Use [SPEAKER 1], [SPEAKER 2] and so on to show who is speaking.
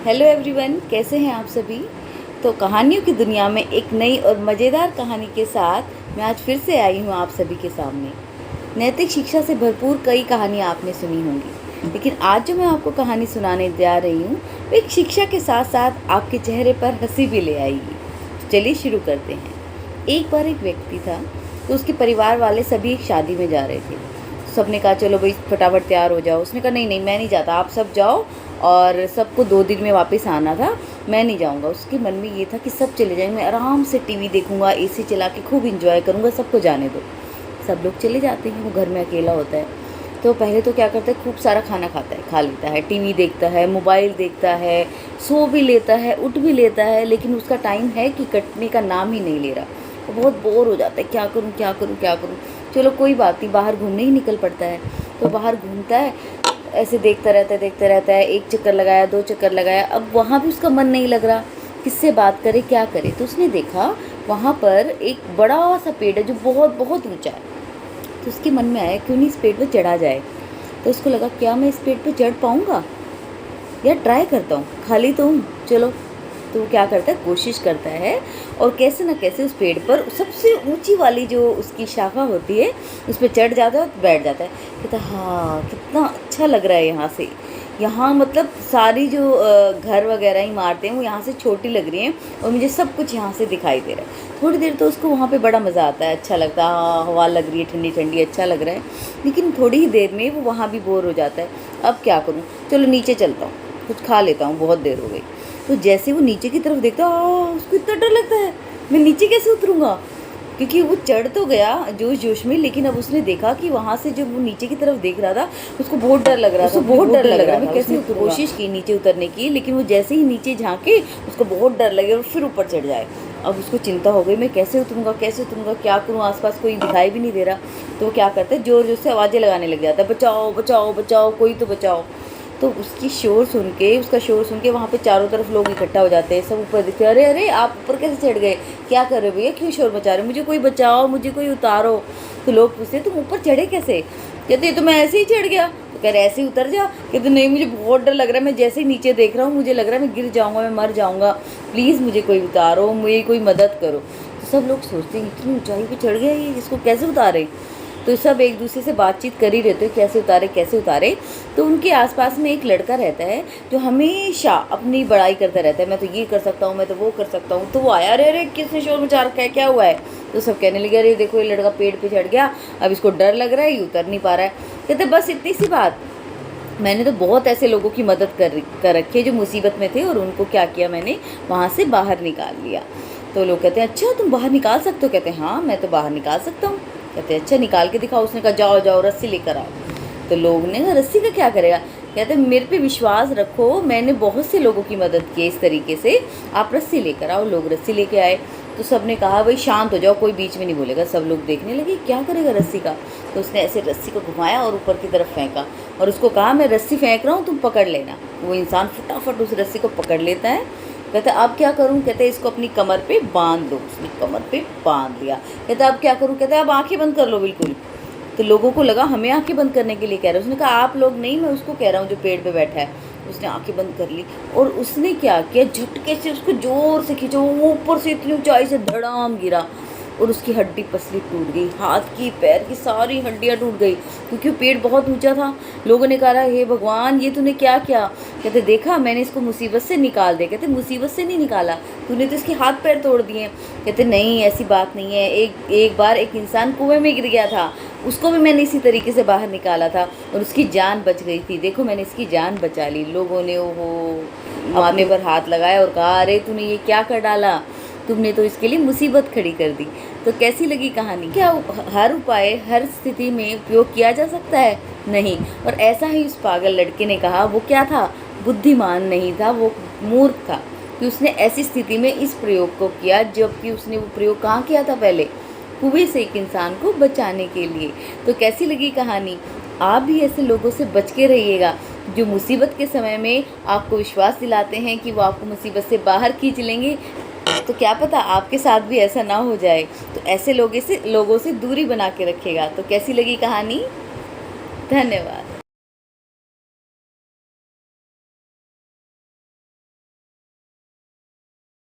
[SPEAKER 1] Hello everyone, कैसे हैं आप सभी। तो कहानियों की दुनिया में एक नई और मज़ेदार कहानी के साथ मैं आज फिर से आई हूँ आप सभी के सामने। नैतिक शिक्षा से भरपूर कई कहानियाँ आपने सुनी होंगी, लेकिन आज जो मैं आपको कहानी सुनाने जा रही हूँ वो एक शिक्षा के साथ साथ आपके चेहरे पर हंसी भी ले आएगी। तो चलिए शुरू करते हैं। एक बार एक व्यक्ति था, तो उसके परिवार वाले सभी एक शादी में जा रहे थे। सबने कहा चलो भाई फटाफट तैयार हो जाओ। उसने कहा नहीं नहीं, मैं नहीं जाता, आप सब जाओ, और सबको 2 दिन में वापस आना था, मैं नहीं जाऊंगा। उसके मन में ये था कि सब चले जाएंगे, मैं आराम से टीवी देखूंगा, एसी चला के खूब इंजॉय करूंगा, सबको जाने दो। सब लोग चले जाते हैं, वो घर में अकेला होता है। तो पहले तो क्या करता है, खूब सारा खाना खाता है, खा लेता है, टीवी देखता है, मोबाइल देखता है, सो भी लेता है, उठ भी लेता है, लेकिन उसका टाइम है कि कटने का नाम ही नहीं ले रहा। वो बहुत बोर हो जाता है, क्या करूँ क्या करूँ क्या करूँ। चलो कोई बात नहीं, बाहर घूमने ही निकल पड़ता है। तो बाहर घूमता है, ऐसे देखता रहता है। 1 चक्कर लगाया, 2 चक्कर लगाया, अब वहाँ भी उसका मन नहीं लग रहा, किससे बात करे क्या करे। तो उसने देखा वहाँ पर एक बड़ा सा पेड़ है जो बहुत बहुत ऊंचा है। तो उसके मन में आया क्यों नहीं इस पेड़ पर चढ़ा जाए। तो उसको लगा क्या मैं इस पेड़ पर चढ़ पाऊँगा, या ट्राई करता हूँ, खाली तो हूँ, चलो। तो वो क्या करता है, कोशिश करता है, और कैसे ना कैसे उस पेड़ पर सबसे ऊंची वाली जो उसकी शाखा होती है उस पर चढ़ जाता है और बैठ जाता है। कहता है हाँ कितना अच्छा लग रहा है यहाँ से। यहाँ मतलब सारी जो घर वगैरह इमारतें हैं वो यहाँ से छोटी लग रही हैं, और मुझे सब कुछ यहाँ से दिखाई दे रहा है। थोड़ी देर तो उसको वहाँ पे बड़ा मज़ा आता है, अच्छा लगता है, हाँ हवा लग रही है ठंडी ठंडी, अच्छा लग रहा है। लेकिन थोड़ी ही देर में वो वहाँ भी बोर हो जाता है। अब क्या करूँ, चलो नीचे चलता हूँ, कुछ खा लेता हूँ, बहुत देर हो गई। तो जैसे वो नीचे की तरफ देखता है, उसको इतना डर लगता है, मैं नीचे कैसे उतरूँगा, क्योंकि वो चढ़ तो गया जोश जोश में, लेकिन अब उसने देखा कि वहाँ से जब वो नीचे की तरफ देख रहा था उसको बहुत डर लग रहा था, बहुत डर लग रहा था। कैसे कोशिश की नीचे उतरने की, लेकिन वो जैसे ही नीचे झांके उसको बहुत डर लगे और फिर ऊपर चढ़ जाए। अब उसको चिंता हो गई, मैं कैसे उतरूँगा क्या करूँ, आसपास कोई दिखाई भी नहीं दे रहा। तो वो क्या करता है, जोर जोर से आवाज़ें लगाने लग जाता है, बचाओ बचाओ बचाओ, कोई तो बचाओ। तो उसका शोर सुन के वहाँ पे चारों तरफ लोग इकट्ठा हो जाते हैं। सब ऊपर दिखते हैं, अरे अरे आप ऊपर कैसे चढ़ गए, क्या कर रहे हो भैया, क्यों शोर मचा रहे हो, मुझे कोई बचाओ, मुझे कोई उतारो। तो लोग पूछते तुम ऊपर चढ़े कैसे। कहते तो मैं ऐसे ही चढ़ गया। तो कह रहे ऐसे ही उतर जा। कहते नहीं मुझे बहुत डर लग रहा है, मैं जैसे ही नीचे देख रहा हूँ मुझे लग रहा है मैं गिर जाऊँगा, मैं मर जाऊँगा, प्लीज़ मुझे कोई उतारो, मुझे कोई मदद करो। तो सब लोग सोचते हैं इतनी ऊंचाई पर चढ़ गया ये, इसको कैसे उतारे। तो सब एक दूसरे से बातचीत कर ही रहते हैं, कैसे उतारे। तो उनके आसपास में एक लड़का रहता है जो हमेशा अपनी बड़ाई करता रहता है, मैं तो ये कर सकता हूँ, मैं तो वो कर सकता हूँ। तो वो आया, अरे अरे किसने शोर मचा रखा है, क्या हुआ है। तो सब कहने लगे अरे देखो ये लड़का पेड़ पे चढ़ गया, अब इसको डर लग रहा है, ये उतर नहीं पा रहा है। कहते बस इतनी सी बात, मैंने तो बहुत ऐसे लोगों की मदद कर रखी है जो मुसीबत में थे, और उनको क्या किया, मैंने वहाँ से बाहर निकाल लिया। तो लोग कहते हैं अच्छा तुम बाहर निकाल सकते हो। कहते हैं हाँ मैं तो बाहर निकाल सकता हूँ। कहते हैं अच्छा निकाल के दिखाओ। उसने कहा जाओ जाओ रस्सी लेकर आओ। तो लोग ने कहा रस्सी का क्या करेगा। कहते हैं मेरे पे विश्वास रखो, मैंने बहुत से लोगों की मदद की इस तरीके से, आप रस्सी लेकर आओ। लोग रस्सी लेके आए। तो सब ने कहा भाई शांत हो जाओ, कोई बीच में नहीं बोलेगा। सब लोग देखने लगे क्या करेगा रस्सी का। तो उसने ऐसे रस्सी को घुमाया और ऊपर की तरफ फेंका, और उसको कहा मैं रस्सी फेंक रहा हूँ तुम पकड़ लेना। वो इंसान फटाफट उस रस्सी को पकड़ लेता है। कहता अब क्या करूँ। कहते इसको अपनी कमर पे बांध दो। उसने कमर पे बांध दिया। कहता अब क्या करूँ। कहता अब आंखें बंद कर लो बिल्कुल। तो लोगों को लगा हमें आंखें बंद करने के लिए कह रहा है। उसने कहा आप लोग नहीं, मैं उसको कह रहा हूँ जो पेड़ पे बैठा है। उसने आंखें बंद कर ली, और उसने क्या किया, झटके से उसको जोर से खींचा, वो ऊपर से इतनी ऊंचाई से धड़ाम गिरा, और उसकी हड्डी पसली टूट गई, हाथ की पैर की सारी हड्डियाँ टूट गई, क्योंकि पेड़ बहुत ऊंचा था। लोगों ने कहा हे भगवान ये तूने क्या किया। कहते देखा मैंने इसको मुसीबत से निकाल दिया। कहते मुसीबत से नहीं निकाला, तूने तो इसके हाथ पैर तोड़ दिए। कहते नहीं ऐसी बात नहीं है, एक बार एक इंसान कुएं में गिर गया था, उसको भी मैंने इसी तरीके से बाहर निकाला था, और उसकी जान बच गई थी, देखो मैंने इसकी जान बचा ली। लोगों ने ओहो अपने पर हाथ लगाया और कहा अरे तूने ये क्या कर डाला, तुमने तो इसके लिए मुसीबत खड़ी कर दी। तो कैसी लगी कहानी। क्या हर उपाय हर स्थिति में उपयोग किया जा सकता है? नहीं। और ऐसा ही उस पागल लड़के ने कहा। वो क्या था, बुद्धिमान नहीं था, वो मूर्ख था कि उसने ऐसी स्थिति में इस प्रयोग को किया, जबकि उसने वो प्रयोग कहाँ किया था, पहले कुएं से एक इंसान को बचाने के लिए। तो कैसी लगी कहानी। आप भी ऐसे लोगों से बच के रहिएगा जो मुसीबत के समय में आपको विश्वास दिलाते हैं कि वो आपको मुसीबत से बाहर खींच लेंगे। तो क्या पता आपके साथ भी ऐसा ना हो जाए। तो ऐसे लोगों से दूरी बना के रखेगा। तो कैसी लगी कहानी। धन्यवाद।